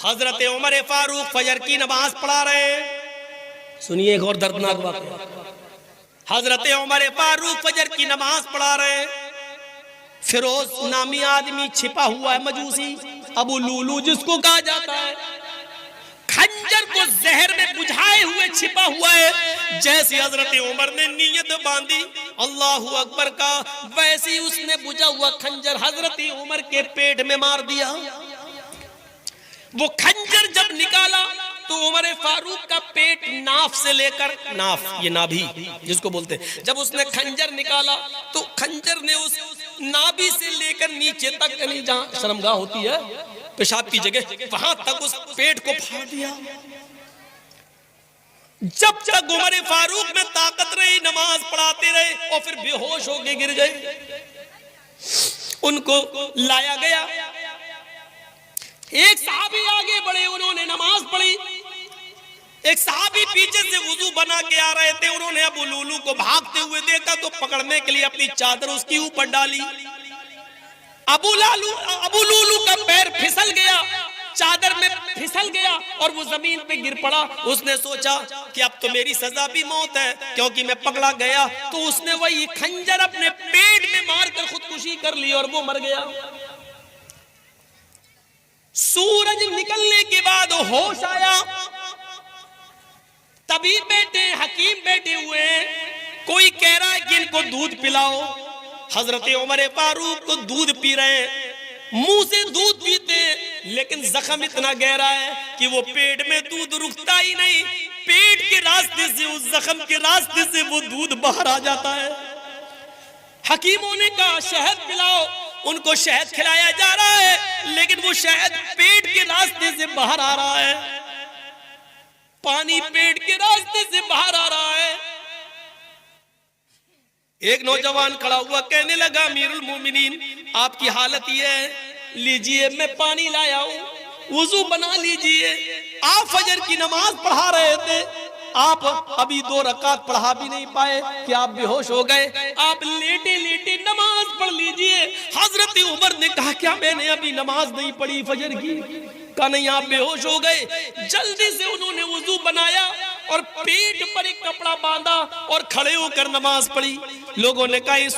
हजरत उमर फारूक फजर की नमाज पढ़ा रहे। सुनिए एक और दर्दनाक बात। हजरत उमर फारूक फजर की नमाज पढ़ा रहे। फिरोज नामी आदमी छिपा हुआ है, मजूसी अबू लूलू जिसको कहा जाता है, खंजर को जहर में बुझाए हुए छिपा हुआ है। जैसे हजरत उमर ने नीयत बांधी अल्लाहू अकबर का, वैसे ही उसने बुझा हुआ खंजर हजरत उमर के पेट में मार दिया। वो खंजर जब निकाला तो उमर फारूक का पेट नाफ से लेकर, नाफ ये नाभि जिसको बोलते हैं, जब उसने खंजर निकाला तो खंजर ने उस नाभि से लेकर नीचे तक, यानी जहां शर्मगाह होती है पेशाब की जगह, वहां तक उस पेट को फाड़ दिया। जब तक उमर फारूक में ताकत रही नमाज पढ़ाते रहे और फिर बेहोश होके गिर गए। उनको लाया गया, एक सहाबी आगे बढ़े, उन्होंने नमाज पढ़ी। एक सहाबी पीछे से वुजू बना के आ रहे थे, उन्होंने अबू लूलू को भागते हुए देखा तो पकड़ने के लिए अपनी चादर उसकी ऊपर डाली। अबू लूलू का पैर फिसल गया, चादर में फिसल गया और वो जमीन पे गिर पड़ा। उसने सोचा कि अब तो मेरी सजा भी मौत है क्योंकि मैं पकड़ा गया। तो उसने वही खंजर अपने पेट में मारकर खुदकुशी कर ली और वो मर गया। सूरज निकलने के बाद होश आया, तभी बेटे हकीम बैठे हुए, कोई कह रहा है कि इनको दूध पिलाओ। हजरत उमर फारूक को दूध पी रहे हैं, मुंह से दूध पीते, लेकिन जख्म इतना गहरा है कि वो पेट में दूध रुकता ही नहीं। पेट के रास्ते से, उस जख्म के रास्ते से वो दूध बाहर आ जाता है। हकीमों ने कहा शहद पिलाओ, उनको शहद खिलाया जा रहा है, लेकिन वो शहद पेट के रास्ते से बाहर आ रहा है, पानी पेट के रास्ते से बाहर आ रहा है। एक नौजवान खड़ा हुआ, कहने लगा अमीरुल मोमिनीन आपकी हालत ये है, लीजिए मैं पानी लाया हूं, वुजू बना लीजिए। आप फजर की नमाज पढ़ा रहे थे, आप अभी 2 रकात पढ़ा भी नहीं पाए कि आप बेहोश हो गए। आप लेटे लेटे नमाज पढ़ लीजिए। हजरत उमर ने कहा क्या मैंने अभी नमाज नहीं पढ़ी फजर की? कहा नहीं, आप बेहोश हो गए। जल्दी से उन्होंने वुजू बनाया और पेट पर एक कपड़ा बांधा और खड़े होकर नमाज पढ़ी। लोगों ने कहा इस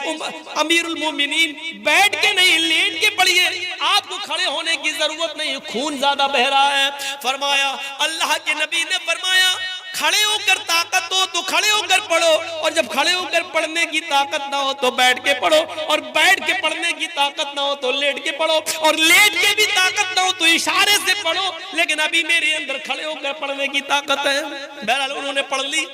अमीरुल मोमिनीन बैठ के नहीं लेट के पढ़िए, आपको खड़े होने की जरूरत नहीं, खून ज्यादा बह रहा है। फरमाया, अल्लाह के नबी ने फरमाया खड़े होकर ताकत हो तो खड़े होकर पढ़ो, और जब खड़े होकर पढ़ने की ताकत ना हो तो बैठ के पढ़ो, और बैठ के पढ़ने की ताकत ना हो तो लेट के पढ़ो, और लेट के भी ताकत ना हो तो इशारे से पढ़ो। लेकिन अभी मेरे अंदर खड़े होकर पढ़ने की ताकत है। बहरहाल उन्होंने पढ़ ली।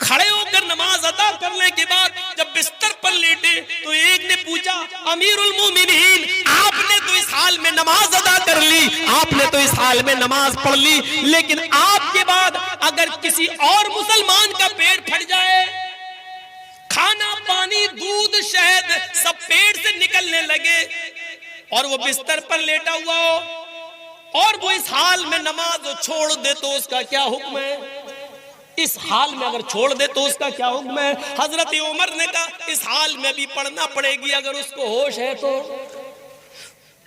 खड़े होकर नमाज अदा करने के बाद जब बिस्तर पर लेटे तो एक ने पूछा अमीरुल मोमिनीन आपने तो इस हाल में नमाज अदा कर ली, आपने तो इस हाल में नमाज पढ़ ली, लेकिन आपके बाद अगर किसी और मुसलमान का पेट फट जाए, खाना पानी दूध शहद सब पेट से निकलने लगे और वो बिस्तर पर लेटा हुआ हो और वो इस हाल में नमाज छोड़ दे तो उसका क्या हुक्म है? इस हाल में अगर छोड़ दे तो उसका क्या हुक्म है? हजरत उमर ने कहा इस हाल में भी पढ़ना पड़ेगी अगर उसको होश है तो।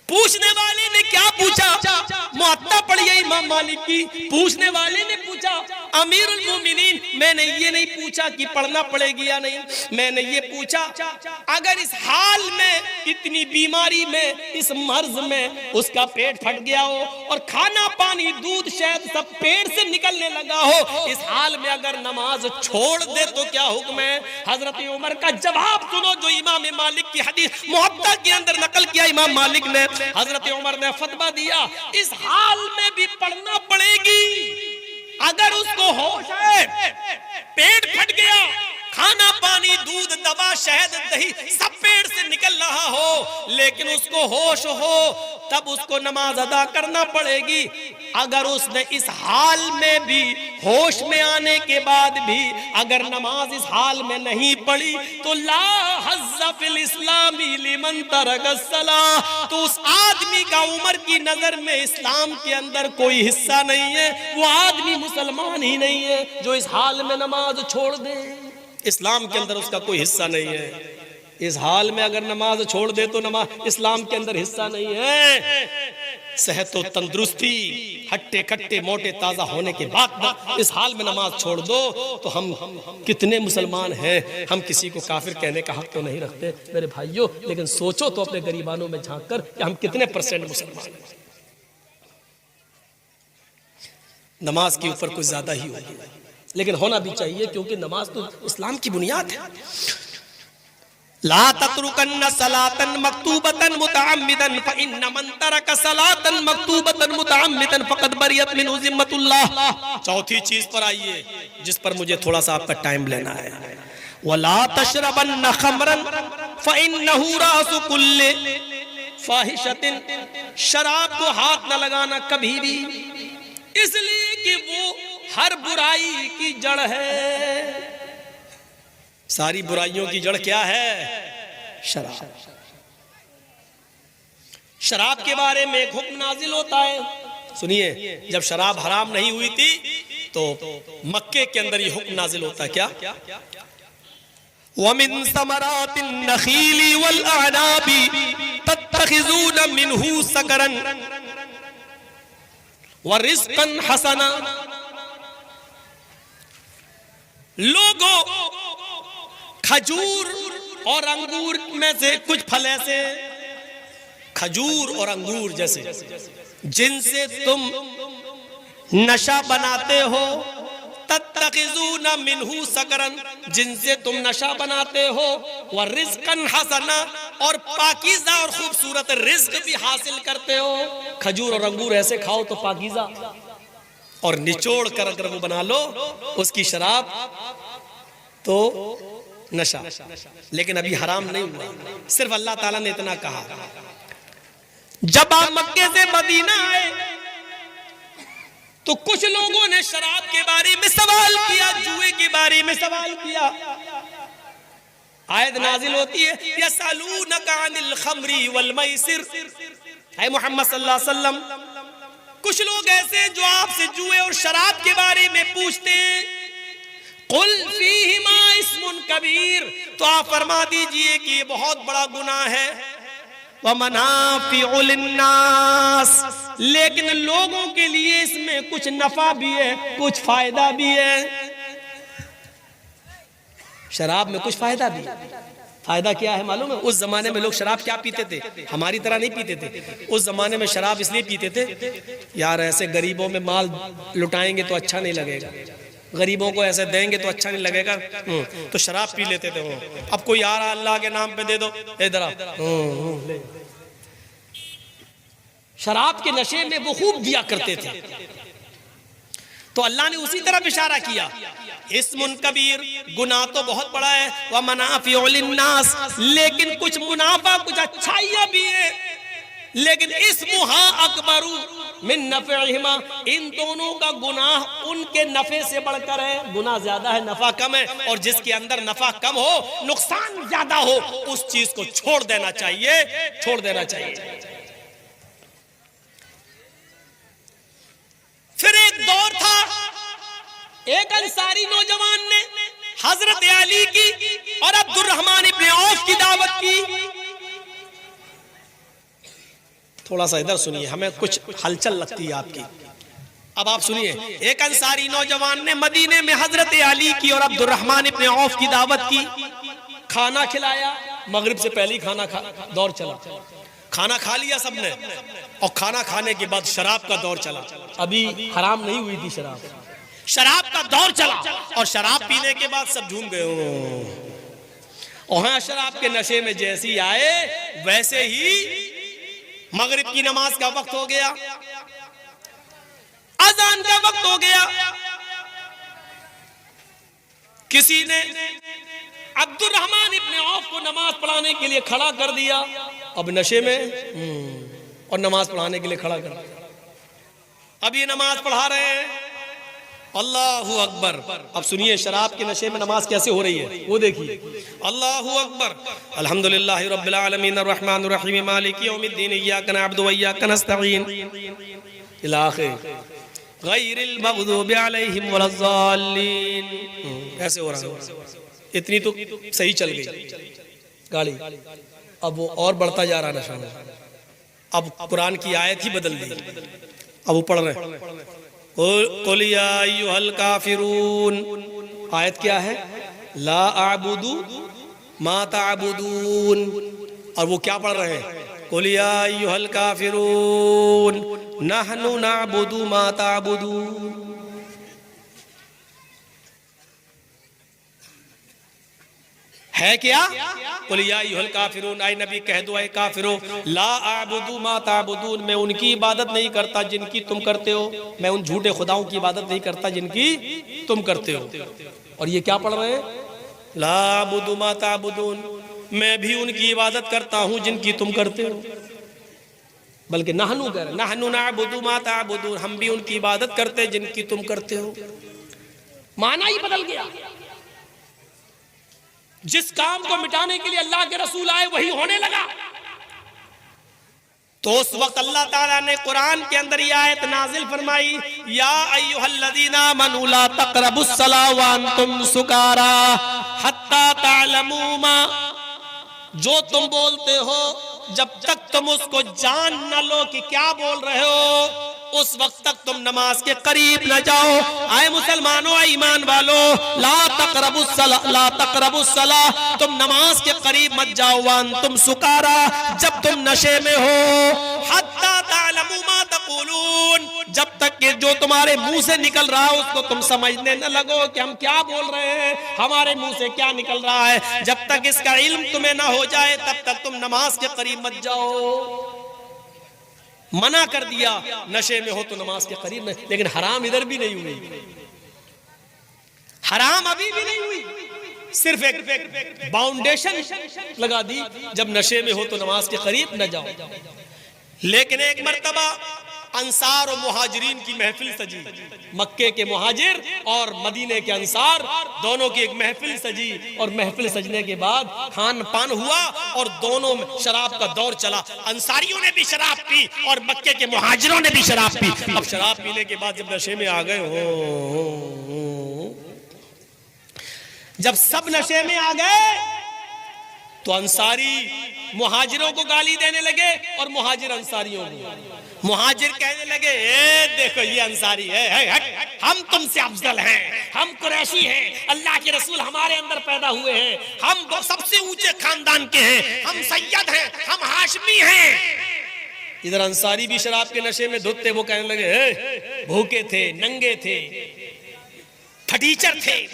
पूछने वाले ने क्या पूछा? मुअत्ता पढ़िए इमाम मालिक की। पूछने वाले ने पूछा अमीरुल मोमिनीन मैंने ये नहीं पूछा कि पढ़ना पड़ेगी या नहीं, मैंने ये पूछा अगर इस हाल में, इतनी बीमारी में, इस मर्ज में उसका पेट फट गया हो और खाना पानी दूध शहद सब पेट से निकलने लगा हो, इस हाल में अगर नमाज छोड़ दे तो क्या हुक्म है? हजरत उमर का जवाब सुनो जो इमाम मालिक की हदीस मुअत्ता के अंदर नकल किया इमाम मालिक ने। हजरत उमर ने फतवा दिया इस हाल में भी पढ़ना पड़ेगी। अगर उसको होश है, पेट फट गया, खाना पानी दूध दवा शहद दही सब पेट से निकल रहा हो, लेकिन उसको होश हो, तब उसको नमाज अदा करना पड़ेगी। अगर उसने इस हाल में भी, होश में आने के बाद भी अगर नमाज इस हाल में नहीं पढ़ी तो ला हज़्ज़ फिल इस्लामी लिमन तरकस सलाह, तो उस आदमी का उमर की नजर में इस्लाम के अंदर कोई हिस्सा नहीं है, वो आदमी मुसलमान ही नहीं है जो इस हाल में नमाज छोड़ दे। इस्लाम के अंदर उसका कोई हिस्सा नहीं है। इस हाल में अगर नमाज छोड़ दे तो नमाज इस्लाम के अंदर हिस्सा नहीं है। सेहत और तंदुरुस्ती, हट्टे कट्टे मोटे ताज़ा होने के बाद इस हाल में नमाज छोड़ दो तो हम कितने मुसलमान हैं। हम किसी को काफिर कहने का हक तो नहीं रखते मेरे भाइयों, लेकिन सोचो तो अपने गरीबानों में झांक कर कि हम कितने % मुसलमान हैं। नमाज के ऊपर कुछ ज्यादा ही होगी, लेकिन होना भी चाहिए क्योंकि नमाज तो इस्लाम की बुनियाद है। ला तत्रुकन्न सलातन मक्तूबतन मुतअम्मिदन फइन्न मन तरक सलातन मक्तूबतन मुतअम्मिदन फक़द बरियत मिन्हु ज़िम्मतुल्लाह। चौथी चीज पर आइए जिस पर मुझे थोड़ा सा आपका टाइम लेना है। वला तशरबन्न खमरन फइन्नहु रासु कुल्लि फाहिशतिन। शराब को हाथ न लगाना कभी भी, इसलिए कि वो हर बुराई की जड़ है। सारी बुराइयों की जड़ क्या है? शराब। शराब के बारे में एक हुक्म नाजिल होता है। सुनिए, जब शराब हराम नहीं हुई थी तो मक्के के अंदर ये हुक्म नाजिल होता है क्या? वमिन समरातिन नखीली वल अनाबी तत्तखिज़ून मिन्हु सकरन व रिज़्क़न हसना। लोगों, खजूर और अंगूर में से कुछ फल ऐसे, खजूर और अंगूर जैसे, जिनसे तुम नशा बनाते हो, तत्तखिज़ून मिन्हु सकरन, जिनसे तुम नशा बनाते हो, व रिज़्क़न हसना, और पाकीज़ा और खूबसूरत रिज़्क़ भी हासिल करते हो। खजूर और अंगूर ऐसे खाओ तो पाकीज़ा, और निचोड़ कर अगर वो बना लो उसकी शराब तो नशा। लेकिन अभी हराम नहीं हुआ, सिर्फ अल्लाह ताला ने इतना कहा। जब आप मक्के से मदीना आए तो कुछ लोगों ने शराब के बारे में सवाल किया, जुए के बारे में सवाल किया। आयत नाजिल होती है, यसअलूनका अनिल खम्री वल मैसिर। है मोहम्मद सल्लल्लाहु अलैहि वसल्लम, कुछ लोग ऐसे जो आपसे जुए और शराब के बारे में पूछते हैं। कुल फीहिमा इस्मुन कबीर, तो आप फरमा दीजिए कि ये बहुत बड़ा गुनाह है। व मनाफिउ लिन्नास, लेकिन लोगों के लिए इसमें कुछ नफा भी है, कुछ फायदा भी है। शराब में कुछ फायदा भी है। फायदा क्या है मालूम है? उस जमाने में लोग शराब क्या पीते थे? हमारी तरह नहीं पीते थे। उस जमाने में शराब इसलिए पीते थे, यार ऐसे गरीबों में माल लुटाएंगे तो अच्छा नहीं लगेगा, गरीबों को ऐसे देंगे तो अच्छा नहीं लगेगा, तो शराब पी लेते थे वो। अब कोई आ रहा अल्लाह के नाम पे दे दो, इधर शराब के नशे में वो खूब दिया करते थे। तो अल्लाह ने उसी तरफ इशारा किया, इस्मुन कबीर, गुनाह तो बहुत बड़ा है, व मनाफिउ लिन्नास, लेकिन कुछ मुनाफा, कुछ अच्छाइयां भी है। लेकिन इस्मुहा अकबरू मिन नफ़इहिमा, इन दोनों का गुनाह उनके नफे से बढ़कर है। गुनाह ज्यादा है, नफा कम है, और जिसके अंदर नफा कम हो, नुकसान ज्यादा हो, उस चीज को छोड़ देना चाहिए, छोड़ देना चाहिए। फिर एक दौर था, एक अंसारी नौजवान ने हजरत अली की और अब्दुर्रहमान इब्न औफ की दावत की। थोड़ा सा इधर सुनिए, हमें कुछ हलचल लगती है आपकी। अब आप सुनिए, एक अंसारी नौजवान ने मदीने में हजरत अली की और अब्दुर्रहमान इब्न औफ की दावत की। खाना खिलाया, मगरिब से पहले ही खाना दौर चला। खाना खा लिया सबने, और खाना खाने के बाद शराब का दौर चला। अभी हराम नहीं हुई थी शराब, शराब का दौर चला, और शराब पीने के बाद सब झूम गए। और हाँ, शराब के नशे में जैसे ही आए वैसे ही मगरिब की नमाज का वक्त हो गया, अजान का वक्त हो गया। किसी ने अब्दुर्रहमान इब्न औफ को नमाज पढ़ाने के लिए खड़ा कर दिया। अब नशे में और नमाज पढ़ाने के लिए खड़ा कर दिया। अब ये नमाज पढ़ा रहे हैं, अल्लाहु अकबर। अब सुनिए शराब के नशे में नमाज कैसे हो रही है, वो देखिए। अल्लाहु अकबर, अल्हम्दुलिल्लाहि रब्बिल आलमीन अर्रहमानिर रहीम मालिकि यौमिद्दीन इय्याका नअबुदु व इय्याका नस्तईन इला आखिर गैरिल मग़दूबि अलैहिम वलज़्ज़ालीन। ऐसे हो रहा है, इतनी तो सही चल गई। गाड़ी। अब वो और बढ़ता जा रहा नशा में। अब कुरान की आयत ही बदल दी। अब वो पढ़ रहे कुल या अय्युहल काफिरून। आयत क्या है? ला अअबुदु मा तअबुदून। और वो क्या पढ़ रहे हैं? कुल या अय्युहल काफिरून नहनु नअबुदु मा तअबुदून। है क्या? कुल या अय्युहल काफिरून, आए नबी कह दो ऐ काफिरो, ला अअबुदु मा तअबुदून, मैं उनकी इबादत नहीं करता जिनकी तुम करते हो। मैं उन झूठे खुदाओं की इबादत नहीं करता जिनकी तुम करते हो। और ये क्या पढ़ रहे हैं? ला अअबुदु मा तअबुदून, मैं भी उनकी इबादत करता हूं जिनकी तुम करते हो। बल्कि नहनु कह रहे, नहनु नअबुदु मा तअबुदून, हम भी उनकी इबादत करते जिनकी तुम करते हो। माना ही बदल गया। जिस काम को मिटाने के लिए अल्लाह के रसूल आए वही होने लगा। तो उस वक्त अल्लाह ताला ने कुरान के अंदर यह आयत नाजिल फरमाई, या अय्युहल्लज़ीना आमनू ला तक़रबुस्सलाह व अंतुम सुकारा हत्ता तअलमू मा, जो तुम बोलते हो जब तक तुम उसको जान न लो कि क्या बोल रहे हो, उस वक्त तक तुम नमाज के करीब न जाओ। आए मुसलमानों, आए ईमान वालों, ला तक़रबुस्सलाह, तुम नमाज के करीब मत जाओ। वान तुम सुकारा, जब तुम नशे में हो। हत्ता तअलमू मा तक़ूलून, जब तक कि जो तुम्हारे मुंह से निकल रहा है उसको तुम समझने न लगो कि हम क्या बोल रहे हैं, हमारे मुंह से क्या निकल रहा है। जब तक इसका इल्म तुम्हें ना हो जाए तब तक तुम नमाज के करीब मत जाओ। मना कर दिया, नशे में हो तो नमाज के करीब नहीं। लेकिन हराम इधर भी नहीं हुई, हराम अभी भी नहीं हुई, सिर्फ एक बाउंडेशन लगा दी, जब नशे में हो तो नमाज के करीब न जाओ। लेकिन एक मर्तबा अंसार और मुहाजिरीन की महफिल सजी, मक्के के मुहाजिर और मदीने के अंसार दोनों की एक महफिल सजी। और महफिल सजने के बाद खान पान हुआ और दोनों में शराब का दौर चला। अंसारियों ने भी शराब पी और मक्के के मुहाजिरों ने भी शराब पी। अब शराब पीने के बाद जब नशे में आ गए हो, जब सब नशे में आ गए तो अंसारी मुहाजिरों को गाली देने लगे और मुहाजिर अंसारियों को। मुहाजिर कहने लगे, ए देखो ये अंसारी है, हम तुमसे अफजल हैं, हम कुरैशी हैं, अल्लाह के रसूल हमारे अंदर पैदा हुए हैं, हम सबसे ऊंचे खानदान के हैं, हम सैयद हैं, हम हाशमी हैं। इधर अंसारी भी शराब के नशे में धुत थे। वो कहने लगे, भूखे थे, नंगे थे, फटीचर थे,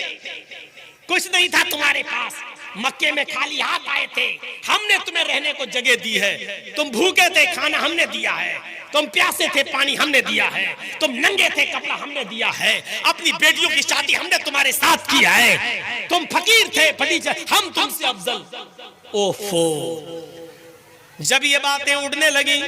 कुछ नहीं था तुम्हारे पास, मक्के में खाली हाथ आए थे, हमने तुम्हें रहने को जगह दी है। तुम भूखे थे, खाना हमने दिया है, तुम प्यासे थे, पानी हमने दिया है, तुम नंगे थे, कपड़ा हमने दिया है, अपनी बेटियों की शादी हमने तुम्हारे साथ किया है, तुम फकीर थे, फटीचर, हम तुमसे अफजल। ओफो, जब ये बातें उड़ने लगी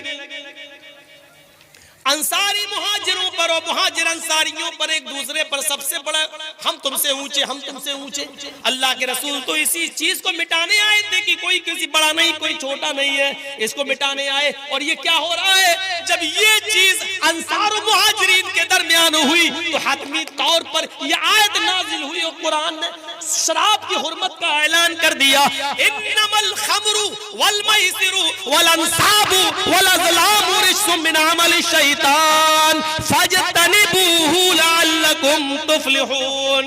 अंसारी मुहाजिरों पर और मुहाजिर अंसारियों पर, एक दूसरे पर सबसे बड़ा हम तुमसे ऊंचे, हम तुमसे ऊंचे। अल्लाह के रसूल तो इसी चीज को मिटाने आए थे कि कोई किसी बड़ा नहीं, कोई छोटा नहीं है, इसको मिटाने आए। और ये क्या हो रहा है, जब ये चीज अंसार और मुहाजिरीन के दरमियान हुई तो हतमी तौर पर ये आयत नाजिल हुई और कुरान ने शराब की हुर्मत का ऐलान कर दिया। इन्नमल खमरु वल मैसिरु वल अंसाबु वल अज़लामु रिज्सुम मिन अमलि शैतान फजतनिबूहु लअल्लकुम तुफ्लिहून।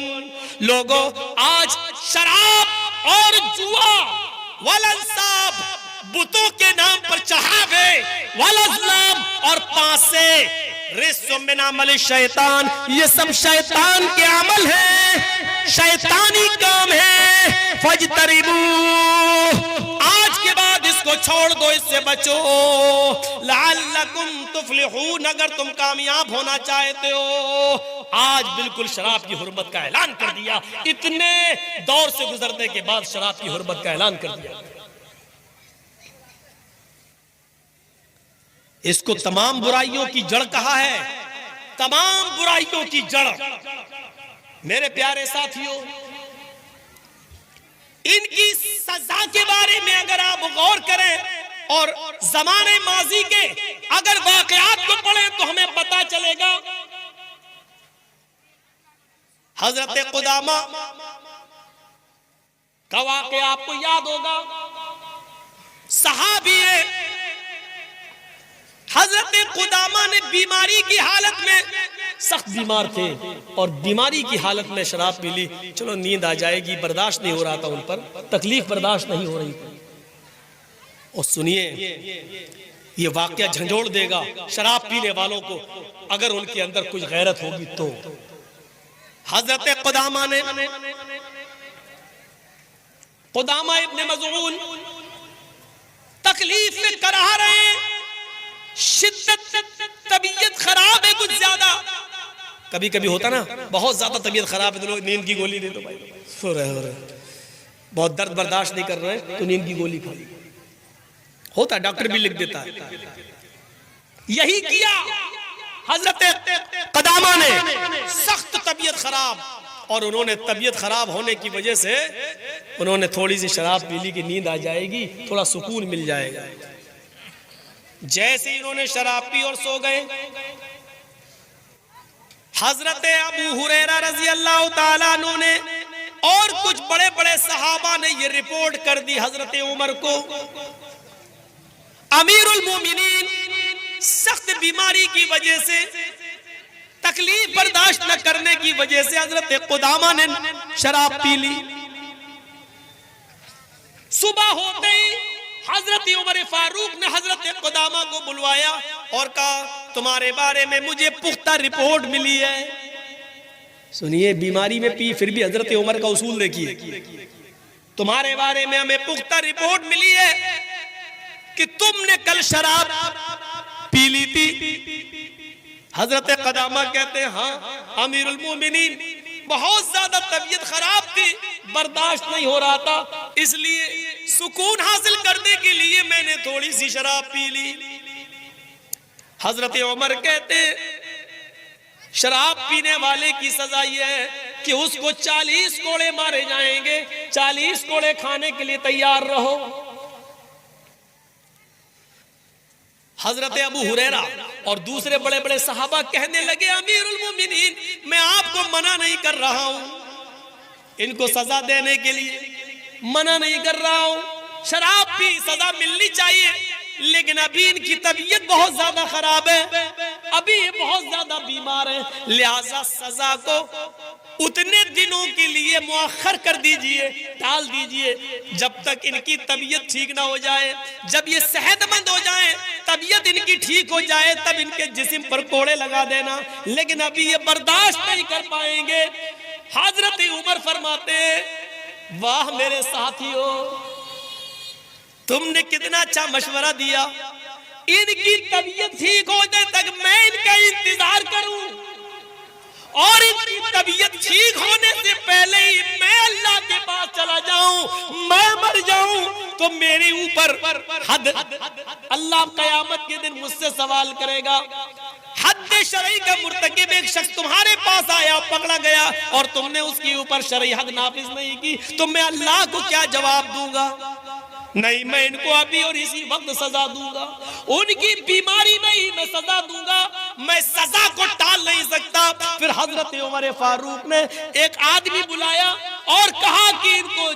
लोगों, आज शराब और जुआ, वल अंसाब बुतों के नाम पर चढ़ावे, वल अज़लाम और पासे, रिज्सुम मिन अमलि शैतान, ये सब शैतान के अमल है, शैतानी काम है। फजतनिबू, आज के बाद इसको छोड़ दो, इससे बचो। लअल्लकुम तुफ्लिहून, अगर तुम कामयाब होना चाहते हो। आज बिल्कुल शराब की हुर्मत का ऐलान कर दिया। इतने दौर से गुजरने के बाद शराब की हुर्मत का ऐलान कर दिया। इसको तमाम बुराइयों की जड़ कहा है, तमाम बुराइयों की जड़। मेरे प्यारे साथियों, इनकी सजा के बारे में अगर आप गौर करें और जमाने माजी के अगर वाकयात को पढ़ें तो हमें पता चलेगा। हजरत कुदामा का वाकया आपको याद होगा। सहाबी हजरत कुदामा ने बीमारी की हालत में, सख्त बीमार थे और बीमारी की हालत में शराब पी ली। चलो नींद आ जाएगी, बर्दाश्त नहीं हो रहा था उन पर, तकलीफ बर्दाश्त नहीं हो रही थी। और सुनिए, ये वाकया झंझोड़ देगा शराब पीने वालों को, अगर उनके अंदर कुछ गैरत होगी तो। हजरत कुदामा ने, कुदामा इब्ने मज़ऊन तकलीफ में कराह रहे हैं, शिद्दत, तबीयत खराब है कुछ ज्यादा। कभी कभी होता ना, बहुत ज्यादा तबीयत खराब है तो लोग नींद की गोली दे दो भाई, सो रहे, बहुत दर्द बर्दाश्त नहीं कर रहे हैं तो नींद की गोली खा ली, होता है, डॉक्टर भी लिख देता है। यही किया हजरत कुदामा ने, सख्त तबीयत खराब, और उन्होंने तबीयत खराब होने की वजह से उन्होंने थोड़ी सी शराब पी ली कि नींद आ जाएगी, थोड़ा सुकून मिल जाएगा। जैसे ही उन्होंने शराब पी और सो गए, हजरत अबू हुरैरा रजी अल्लाह ताला अन्हु ने और कुछ बड़े बड़े सहाबा ने ये रिपोर्ट कर दी हजरत उमर को। अमीरुल मोमिनीन सख्त बीमारी की वजह से, तकलीफ बर्दाश्त न करने की वजह से हजरत कुदामा ने शराब पी ली। सुबह होते ही हजरत उमर फारूक ने हजरत कुदामा को बुलवाया और कहा, तुम्हारे बारे में मुझे पुख्ता रिपोर्ट मिली है। सुनिए, बीमारी में पी, फिर भी हजरत उमर का उसूल देखिए, तुम्हारे बारे में हमें पुख्ता रिपोर्ट मिली है कि तुमने कल शराब पी ली थी। हजरत कुदामा कहते हैं, हाँ अमीरुल मोमिनीन, बहुत ज्यादा तबीयत खराब थी, बर्दाश्त नहीं हो रहा था, इसलिए सुकून हासिल करने के लिए मैंने थोड़ी सी शराब पी ली। हजरत उमर कहते, शराब पीने वाले की सजा यह है कि उसको 40 कोड़े मारे जाएंगे, 40 कोड़े खाने के लिए तैयार रहो। हजरत अबू हुरैरा और दूसरे बड़े बड़े सहाबा कहने लगे, अमीरुल मोमिनीन, मैं आपको मना नहीं कर रहा हूं, इनको सजा देने के लिए मना नहीं कर रहा हूं, शराब पी, सजा मिलनी चाहिए, लेकिन अभी इनकी तबीयत बहुत ज्यादा खराब है, अभी ये बहुत ज्यादा बीमार है, लिहाजा सजा को उतने दिनों के लिए मुअख्खर कर दीजिए, टाल दीजिए, जब तक इनकी तबीयत ठीक ना हो जाए। जब ये सेहतमंद हो जाए, तबीयत इनकी ठीक हो जाए, तब इनके जिस्म पर कोड़े लगा देना, लेकिन अभी ये बर्दाश्त नहीं कर पाएंगे। हजरत उमर फरमाते, वाह मेरे साथियों, तुमने कितना अच्छा मशवरा दिया, इनकी तबीयत ठीक हो जाए तक मैं इनका इंतजार करूं, और इनकी तबीयत ठीक होने से पहले ही मैं अल्लाह के पास चला जाऊं, मैं मर जाऊं तो मेरे ऊपर हद, अल्लाह कयामत के दिन मुझसे सवाल करेगा। हद शरई का मुर्तकिब एक शख्स तुम्हारे पास आया, पकड़ा गया, और तुमने उसके ऊपर शरई हद नाफिज नहीं की, तो मैं अल्लाह को क्या जवाब दूंगा? नहीं, मैं इनको अभी और इसी वक्त सजा दूंगा, उनकी बीमारी में ही मैं सजा दूंगा, मैं सजा को टाल नहीं सकता। फिर हजरत उमर फारूक ने एक आदमी बुलाया और कहा कि इनको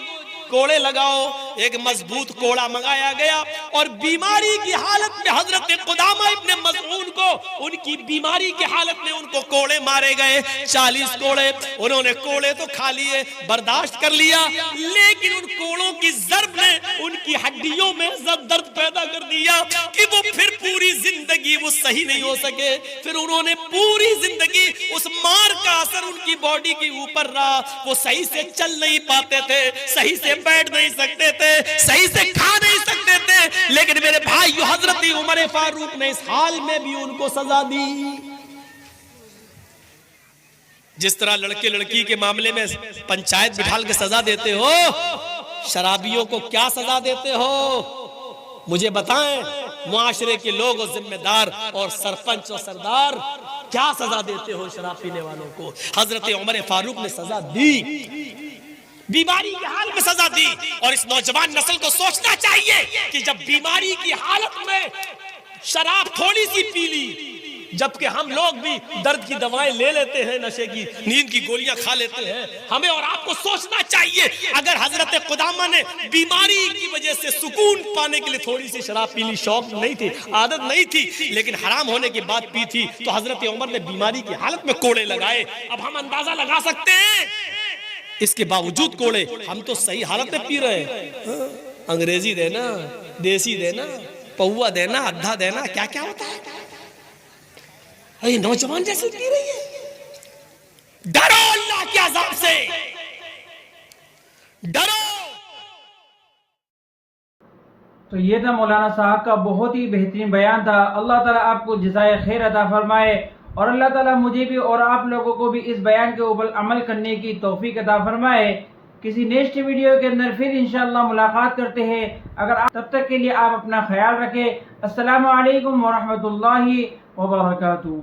कोड़े लगाओ। एक मजबूत कोड़ा मंगाया गया और बीमारी की हालत में हजरत कुदामा इब्ने मज़ऊन को, उनकी बीमारी की हालत में उनको कोड़े मारे गए, 40 कोड़े। उन्होंने कोड़े तो खा लिए, बर्दाश्त कर लिया, लेकिन उन कोड़ों की ज़र्ब ने उनकी हड्डियों में दर्द पैदा कर दिया कि वो फिर पूरी जिंदगी वो सही नहीं हो सके। फिर उन्होंने पूरी जिंदगी उस मार का असर उनकी बॉडी के ऊपर रहा, वो सही से चल नहीं पाते थे, सही से बैठ नहीं सकते थे, सही से खा नहीं सकते थे। लेकिन मेरे भाई हजरत उमर फारूक ने इस हाल में भी उनको सजा दी। जिस तरह लड़के लड़की के मामले में पंचायत बिठाल के सजा देते हो, शराबियों को क्या सजा देते हो मुझे बताएं। मुआशरे के लोग और जिम्मेदार और सरपंच और सरदार क्या सजा देते हो शराब पीने वालों को? हजरत उमर फारूक ने सजा दी, बीमारी की हाल में सजा दी। और इस नौजवान नस्ल को सोचना चाहिए कि जब बीमारी की हालत में शराब थोड़ी सी पी ली, जबकि हम लोग भी दर्द की दवाएं ले लेते हैं, नशे की नींद की गोलियां खा लेते हैं। हमें और आपको सोचना चाहिए, अगर हजरत खुदामा ने बीमारी की वजह से सुकून पाने के लिए थोड़ी सी शराब पी ली, शौक नहीं थी, आदत नहीं थी, लेकिन हराम होने के बाद पी थी, तो हजरत उमर ने बीमारी की हालत में कोड़े लगाए। अब हम अंदाजा लगा सकते हैं, इसके बावजूद कोड़े, हम तो सही हालत में पी रहे हैं। अंग्रेजी देना, देसी देना, पौवा देना, अद्धा देना, क्या क्या होता है। अरे नौजवान जैसे पी रही है। डरो अल्लाह के अज़ाब से, डरो। तो ये था मौलाना साहब का बहुत ही बेहतरीन बयान था। अल्लाह ताला आपको जज़ाए खैर अता फरमाए और अल्लाह ताला मुझे भी और आप लोगों को भी इस बयान के ऊपर अमल करने की तौफीक अता फरमाए। किसी नेक्स्ट वीडियो के अंदर फिर इंशाअल्लाह मुलाकात करते हैं। तब तक के लिए आप अपना ख्याल रखें। अस्सलामु अलैकुम व रहमतुल्लाहि व बरकातुहू।